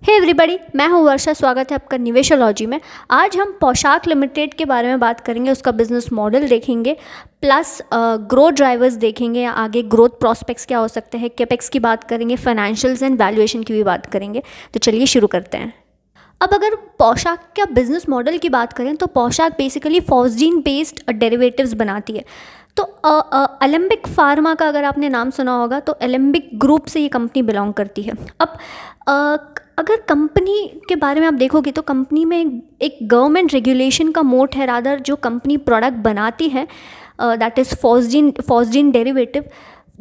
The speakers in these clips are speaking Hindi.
हे एवरीबॉडी, मैं हूँ वर्षा। स्वागत है आपका निवेशोलॉजी में। आज हम पोशाक लिमिटेड के बारे में बात करेंगे, उसका बिजनेस मॉडल देखेंगे, प्लस ग्रोथ ड्राइवर्स देखेंगे, आगे ग्रोथ प्रॉस्पेक्ट्स क्या हो सकते हैं, कैपेक्स की बात करेंगे, फाइनेंशियल्स एंड वैल्यूएशन की भी बात करेंगे। तो चलिए शुरू करते हैं। अब अगर पोशाक का बिजनेस मॉडल की बात करें तो पोशाक बेसिकली फॉस्जीन बेस्ड डेरिवेटिव्स बनाती है। तो एलेम्बिक फार्मा का अगर आपने नाम सुना होगा तो एलेम्बिक ग्रुप से ये कंपनी बिलोंग करती है। अब अगर कंपनी के बारे में आप देखोगे तो कंपनी में एक गवर्नमेंट रेगुलेशन का मोट है। रादर जो कंपनी प्रोडक्ट बनाती है that is phosgene derivative,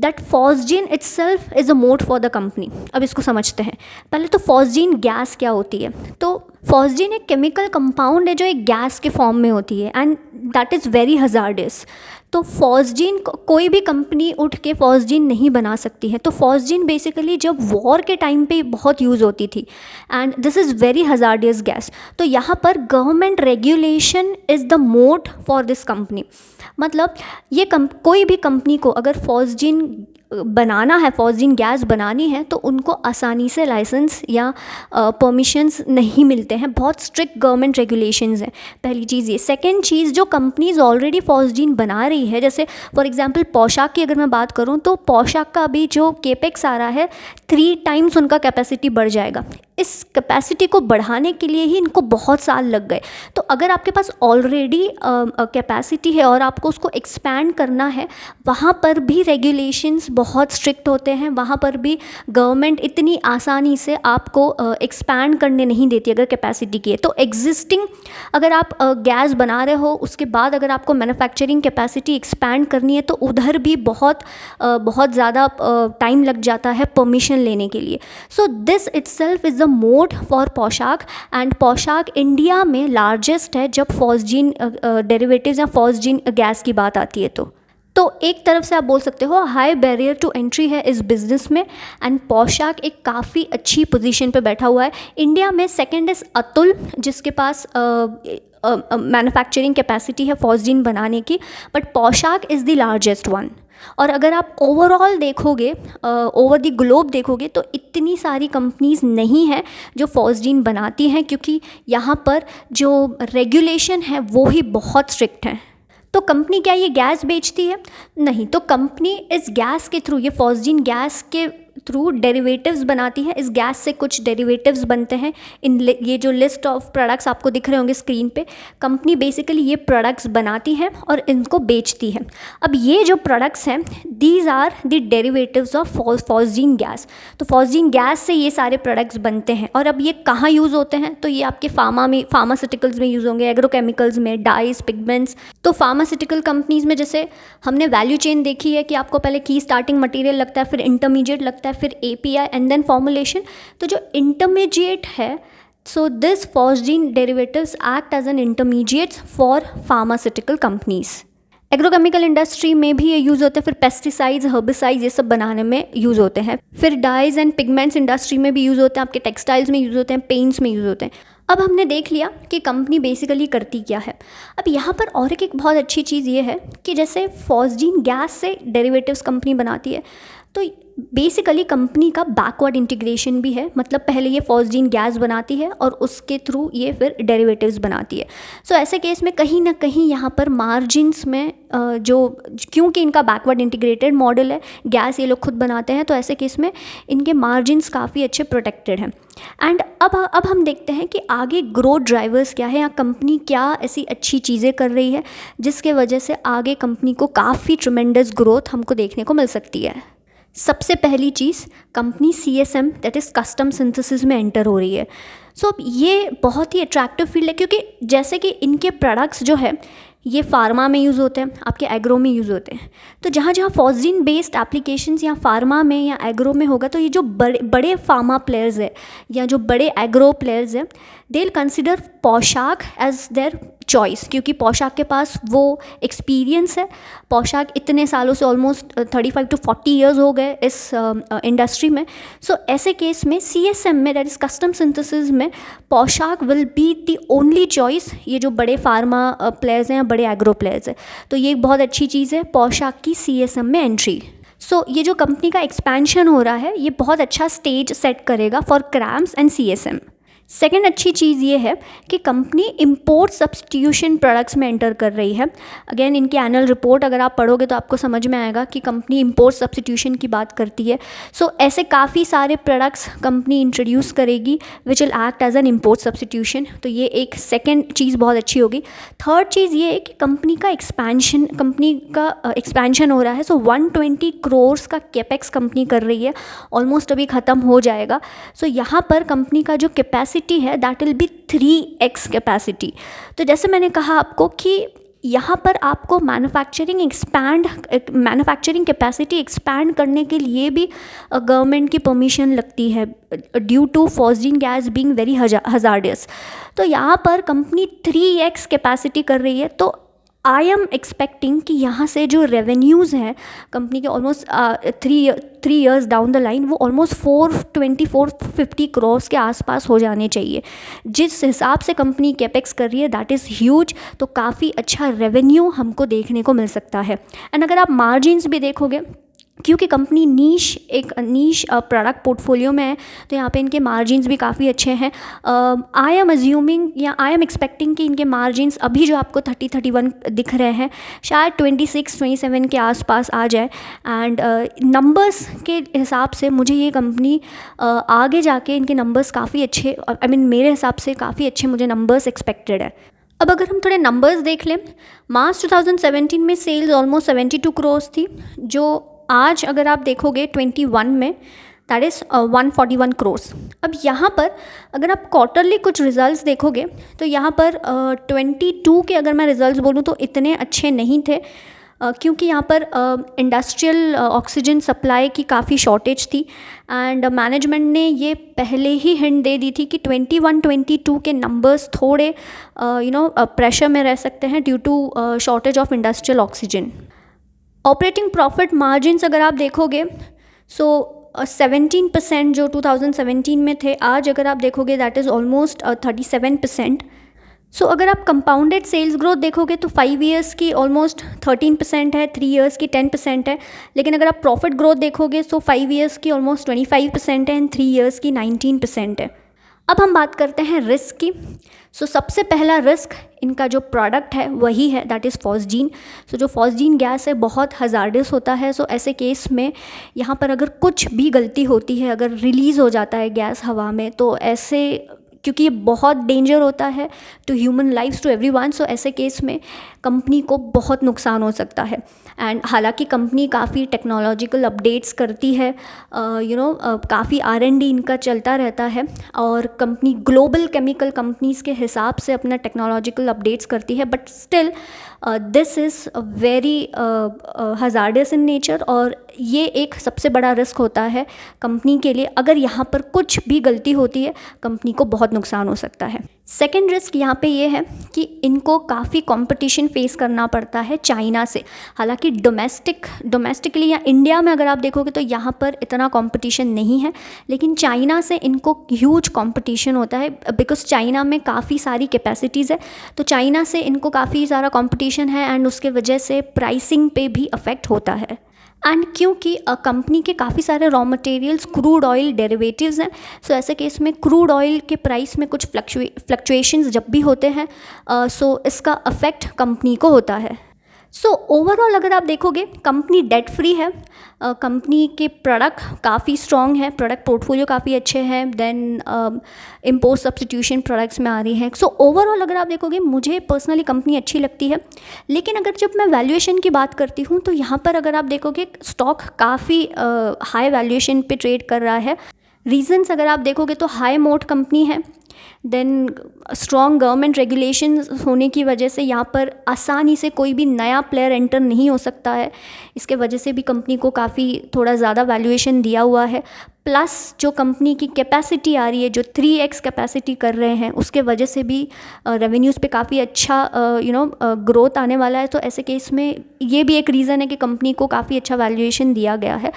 that phosgene itself is a मोट फॉर द कंपनी। अब इसको समझते हैं। पहले तो फॉस्जीन गैस क्या होती है। तो फॉस्जीन एक केमिकल कंपाउंड है जो एक गैस के फॉर्म में होती है and that is very hazardous. तो फॉस्जीन कोई भी कंपनी उठ के फॉस्जीन नहीं बना सकती है। तो फॉस्जीन बेसिकली जब वॉर के टाइम पे बहुत यूज़ होती थी and this is very hazardous gas. तो यहाँ पर government regulation is the mode for this company. मतलब ये कोई भी कंपनी को अगर फॉस्जीन बनाना है, फॉस्जीन गैस बनानी है, तो उनको आसानी से लाइसेंस या परमिशंस नहीं मिलते हैं। बहुत स्ट्रिक्ट गवर्नमेंट रेगुलेशंस हैं। पहली चीज़ ये। सेकंड चीज़, जो कंपनीज ऑलरेडी फॉस्जीन बना रही है, जैसे फॉर एग्जांपल पोशाक की अगर मैं बात करूं तो पोशाक का अभी जो केपेक्स आ रहा है 3 टाइम्स उनका कैपेसिटी बढ़ जाएगा। इस कैपेसिटी को बढ़ाने के लिए ही इनको बहुत साल लग गए। तो अगर आपके पास ऑलरेडी कैपेसिटी है और आपको उसको एक्सपैंड करना है, वहाँ पर भी रेगुलेशंस बहुत स्ट्रिक्ट होते हैं। वहाँ पर भी गवर्नमेंट इतनी आसानी से आपको एक्सपैंड करने नहीं देती अगर कैपेसिटी की है। तो एग्जिस्टिंग अगर आप गैस बना रहे हो, उसके बाद अगर आपको मैन्युफैक्चरिंग कैपेसिटी एक्सपैंड करनी है तो उधर भी बहुत ज़्यादा टाइम लग जाता है परमिशन लेने के लिए। So this itself is the mode for पोशाक एंड पोशाक इंडिया में लार्जेस्ट है जब फॉस्जीन डेरिवेटिव्स या फॉस्जीन गैस की बात आती है। तो एक तरफ से आप बोल सकते हो हाई बैरियर टू एंट्री है इस बिज़नेस में एंड पोशाक एक काफ़ी अच्छी पोजीशन पे बैठा हुआ है। इंडिया में सेकंड इज़ अतुल, जिसके पास मैन्युफैक्चरिंग कैपेसिटी है फॉस्जीन बनाने की, बट पोशाक इज़ द लार्जेस्ट वन। और अगर आप ओवरऑल देखोगे, ओवर द ग्लोब देखोगे, तो इतनी सारी कंपनीज नहीं हैं जो फॉस्जीन बनाती हैं, क्योंकि यहाँ पर जो रेगुलेशन है वो ही बहुत स्ट्रिक्ट है। तो कंपनी क्या ये गैस बेचती है? नहीं। तो कंपनी इस गैस के थ्रू, ये फॉस्जीन गैस के थ्रू डेरिवेटिव्स बनाती है। इस गैस से कुछ डेरिवेटिव्स बनते हैं। ये जो लिस्ट ऑफ प्रोडक्ट्स आपको दिख रहे होंगे स्क्रीन पे, कंपनी बेसिकली ये प्रोडक्ट्स बनाती है और इनको बेचती है। अब ये जो प्रोडक्ट्स हैं, these are the derivatives of phosgene gas. तो फॉस्जीन गैस से ये सारे प्रोडक्ट्स बनते हैं। और अब ये कहाँ यूज़ होते हैं? तो ये आपके फार्मास्यूटिकल्स में यूज़ होंगे, एग्रोकेमिकल्स में, डाइज, पिगमेंट्स। तो फार्मास्यूटिकल कंपनीज़ में जैसे हमने वैल्यू चेन देखी है कि आपको पहले की स्टार्टिंग मटेरियल लगता है, फिर इंटरमीडिएट लगता है, फिर एपीआई एंड देन फॉर्मुलेशन। तो जो इंटरमीडिएट है, so this phosgene derivatives act as an intermediates for pharmaceutical companies. Agrochemical industry में भी ये यूज़ होते हैं, फिर पेस्टिसाइड्स, हर्बिसाइड्स ये सब बनाने में यूज़ होते हैं। फिर डाइज एंड पिगमेंट्स इंडस्ट्री में भी यूज़ होते हैं, आपके टेक्सटाइल्स में यूज़ होते हैं, पेंट्स में यूज़ होते हैं। अब हमने देख लिया कि कंपनी बेसिकली करती क्या है। अब यहाँ पर और एक बहुत अच्छी चीज़ ये है कि जैसे फॉस्जीन गैस से डेरिवेटिव्स कंपनी बनाती है, तो बेसिकली कंपनी का बैकवर्ड इंटीग्रेशन भी है। मतलब पहले ये फॉस्जीन गैस बनाती है और उसके थ्रू ये फिर डेरिवेटिव्स बनाती है। सो ऐसे केस में कहीं ना कहीं यहाँ पर मार्जिन्स में क्योंकि इनका बैकवर्ड इंटीग्रेटेड मॉडल है, गैस ये लोग खुद बनाते हैं, तो ऐसे केस में इनके मार्जिन्स काफ़ी अच्छे प्रोटेक्टेड हैं। एंड अब हम देखते हैं कि आगे ग्रोथ ड्राइवर्स क्या है, या कंपनी क्या ऐसी अच्छी चीज़ें कर रही है जिसके वजह से आगे कंपनी को काफ़ी ट्रिमेंडस ग्रोथ हमको देखने को मिल सकती है। सबसे पहली चीज़, company CSM that is custom synthesis में एंटर हो रही है। सो ये बहुत ही अट्रैक्टिव फील्ड है, क्योंकि जैसे कि इनके प्रोडक्ट्स जो है ये फार्मा में यूज़ होते हैं, आपके एग्रो में यूज़ होते हैं। तो जहाँ जहाँ फॉस्जीन बेस्ड एप्लीकेशंस या फार्मा में या एग्रो में होगा, तो ये जो बड़े फार्मा प्लेयर्स है या जो बड़े एग्रो प्लेयर्स हैं, दे विल कंसिडर पोशाक एज देयर चॉइस, क्योंकि पोशाक के पास वो एक्सपीरियंस है। पोशाक इतने सालों से ऑलमोस्ट 35 to 40 ईयर्स हो गए इस इंडस्ट्री में। सो ऐसे केस में CSM में, दैट इज़ कस्टम सिंथेसिस में, पोशाक will be the only choice. ये जो बड़े फार्मा प्लेयर्स हैं या बड़े एग्रो प्लेयर्स हैं, तो ये एक बहुत अच्छी चीज़ है पोशाक की CSM में एंट्री। सो ये जो कंपनी का एक्सपेंशन हो रहा है ये बहुत अच्छा स्टेज सेट करेगा for CRAMS and CSM। Second अच्छी चीज़ ये है कि कंपनी इंपोर्ट सब्सटीट्यूशन प्रोडक्ट्स में एंटर कर रही है। अगेन इनकी एनुअल रिपोर्ट अगर आप पढ़ोगे तो आपको समझ में आएगा कि कंपनी इंपोर्ट सब्सटीट्यूशन की बात करती है। सो ऐसे काफ़ी सारे प्रोडक्ट्स कंपनी इंट्रोड्यूस करेगी which will act as an import substitution. तो ये एक सेकेंड चीज़ बहुत अच्छी होगी। थर्ड चीज़ ये है कि कंपनी का एक्सपेंशन हो रहा है। सो 120 करोड़ का कैपेक्स कंपनी कर रही है, ऑलमोस्ट अभी ख़त्म हो जाएगा। सो यहाँ पर कंपनी का जो कैपेसिटी है that will be 3x capacity. तो जैसे मैंने कहा आपको कि यहाँ पर आपको मैन्युफैक्चरिंग कैपेसिटी एक्सपैंड करने के लिए भी गवर्नमेंट की परमिशन लगती है due to phosgene gas being very hazardous. तो यहाँ पर कंपनी 3x कैपेसिटी कर रही है। तो आई एम एक्सपेक्टिंग कि यहाँ से जो रेवेन्यूज़ हैं कंपनी के almost 3 years down the line वो ऑलमोस्ट 450 करोड़ के आसपास हो जाने चाहिए। जिस हिसाब से कंपनी कैपेक्स कर रही है दैट इज़ ह्यूज। तो काफ़ी अच्छा रेवेन्यू हमको देखने को मिल सकता है। एंड अगर आप मार्जिन्स भी देखोगे, क्योंकि कंपनी नीश प्रोडक्ट पोर्टफोलियो में है, तो यहाँ पे इनके मार्जिन्स भी काफ़ी अच्छे हैं। आई एम अज्यूमिंग या आई एम एक्सपेक्टिंग कि इनके मार्जिन्स अभी जो आपको 30-31 दिख रहे हैं शायद 26-27 के आसपास आ जाए। एंड नंबर्स के हिसाब से मुझे ये कंपनी आगे जाके इनके नंबर्स काफ़ी अच्छे, मेरे हिसाब से काफ़ी अच्छे मुझे नंबर्स एक्सपेक्टेड है। अब अगर हम थोड़े नंबर्स देख लें, मार्च 2017 में सेल्स ऑलमोस्ट 72 करोड़ थी, जो आज अगर आप देखोगे 21 में दैट इज़ 141 करोड़। अब यहाँ पर अगर आप क्वार्टरली कुछ रिजल्ट्स देखोगे तो यहाँ पर 22 के अगर मैं रिजल्ट्स बोलूँ तो इतने अच्छे नहीं थे, क्योंकि यहाँ पर इंडस्ट्रियल ऑक्सीजन सप्लाई की काफ़ी शॉर्टेज थी। एंड मैनेजमेंट ने ये पहले ही हिंट दे दी थी कि 21-22 के नंबर्स थोड़े प्रेशर में रह सकते हैं due to shortage of industrial oxygen. Operating profit margins अगर आप देखोगे 17% जो 2017 में थे, आज अगर आप देखोगे दैट इज़ ऑलमोस्ट 37%। सो अगर आप कंपाउंडेड सेल्स ग्रोथ देखोगे तो 5 years की ऑलमोस्ट 13% है, 3 years की 10% है। लेकिन अगर आप प्रॉफिट ग्रोथ देखोगे तो 5 years की ऑलमोस्ट 25% है एंड 3 years की 19% है। अब हम बात करते हैं रिस्क की। सबसे पहला रिस्क इनका जो प्रोडक्ट है वही है दैट इज़ फॉस्जीन। जो फॉस्जीन गैस है बहुत हजार्डस होता है। ऐसे केस में यहाँ पर अगर कुछ भी गलती होती है, अगर रिलीज़ हो जाता है गैस हवा में, तो ऐसे क्योंकि ये बहुत डेंजर होता है to human lifes, to everyone, so ऐसे केस में कंपनी को बहुत नुकसान हो सकता है। एंड हालांकि कंपनी काफ़ी टेक्नोलॉजिकल अपडेट्स करती है, काफ़ी R&D इनका चलता रहता है और कंपनी ग्लोबल केमिकल कंपनीज़ के हिसाब से अपना टेक्नोलॉजिकल अपडेट्स करती है, but still this is very hazardous in nature और ये एक सबसे बड़ा रिस्क होता है कंपनी के लिए। अगर यहाँ पर कुछ भी गलती होती है कंपनी को बहुत नुकसान हो सकता है। सेकेंड रिस्क यहाँ पे ये है कि इनको काफ़ी कंपटीशन फेस करना पड़ता है चाइना से। हालांकि डोमेस्टिकली या इंडिया में अगर आप देखोगे तो यहाँ पर इतना कंपटीशन नहीं है, लेकिन चाइना से इनको ह्यूज कंपटीशन होता है बिकॉज चाइना में काफ़ी सारी कैपेसिटीज़ है। तो चाइना से इनको काफ़ी सारा कंपटीशन है एंड उसके वजह से प्राइसिंग पे भी अफेक्ट होता है। एंड क्योंकि कंपनी के काफ़ी सारे raw materials crude oil derivatives हैं, ऐसे केस में क्रूड ऑयल के प्राइस में कुछ फ्लक्चुएशंस जब भी होते हैं इसका अफेक्ट कंपनी को होता है। ओवरऑल अगर आप देखोगे कंपनी डेट फ्री है, कंपनी के प्रोडक्ट काफ़ी स्ट्रॉन्ग है, प्रोडक्ट पोर्टफोलियो काफ़ी अच्छे हैं, देन इम्पोर्ट सब्सटीट्यूशन प्रोडक्ट्स में आ रही हैं। ओवरऑल अगर आप देखोगे मुझे पर्सनली कंपनी अच्छी लगती है। लेकिन अगर जब मैं वैल्यूएशन की बात करती हूँ तो यहाँ पर अगर आप देखोगे स्टॉक काफ़ी हाई वैल्यूएशन पे ट्रेड कर रहा है। रीजंस अगर आप देखोगे तो हाई मोट कंपनी है, देन स्ट्रॉन्ग गवर्नमेंट रेगुलेशंस होने की वजह से यहाँ पर आसानी से कोई भी नया प्लेयर एंटर नहीं हो सकता है, इसके वजह से भी कंपनी को काफ़ी थोड़ा ज़्यादा वैल्यूएशन दिया हुआ है। प्लस जो कंपनी की कैपेसिटी आ रही है, जो 3x कैपेसिटी कर रहे हैं, उसके वजह से भी रेवेन्यूज़ पे काफ़ी अच्छा ग्रोथ आने वाला है। तो ऐसे केस में ये भी एक रीज़न है कि कंपनी को काफ़ी अच्छा वैल्यूएशन दिया गया है।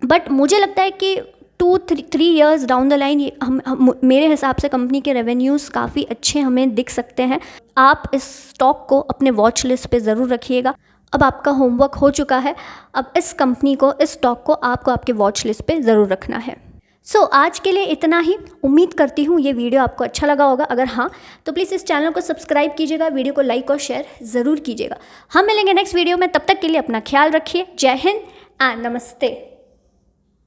बट मुझे लगता है कि 2-3 years डाउन द लाइन हम मेरे हिसाब से कंपनी के रेवेन्यूज़ काफ़ी अच्छे हमें दिख सकते हैं। आप इस स्टॉक को अपने वॉच लिस्ट पे ज़रूर रखिएगा। अब आपका होमवर्क हो चुका है। अब इस कंपनी को, इस स्टॉक को आपको आपके वॉच लिस्ट पे ज़रूर रखना है। आज के लिए इतना ही। उम्मीद करती हूँ ये वीडियो आपको अच्छा लगा होगा। अगर हाँ तो प्लीज़ इस चैनल को सब्सक्राइब कीजिएगा, वीडियो को लाइक और शेयर ज़रूर कीजिएगा। हम मिलेंगे नेक्स्ट वीडियो में, तब तक के लिए अपना ख्याल रखिए। जय हिंद एंड नमस्ते।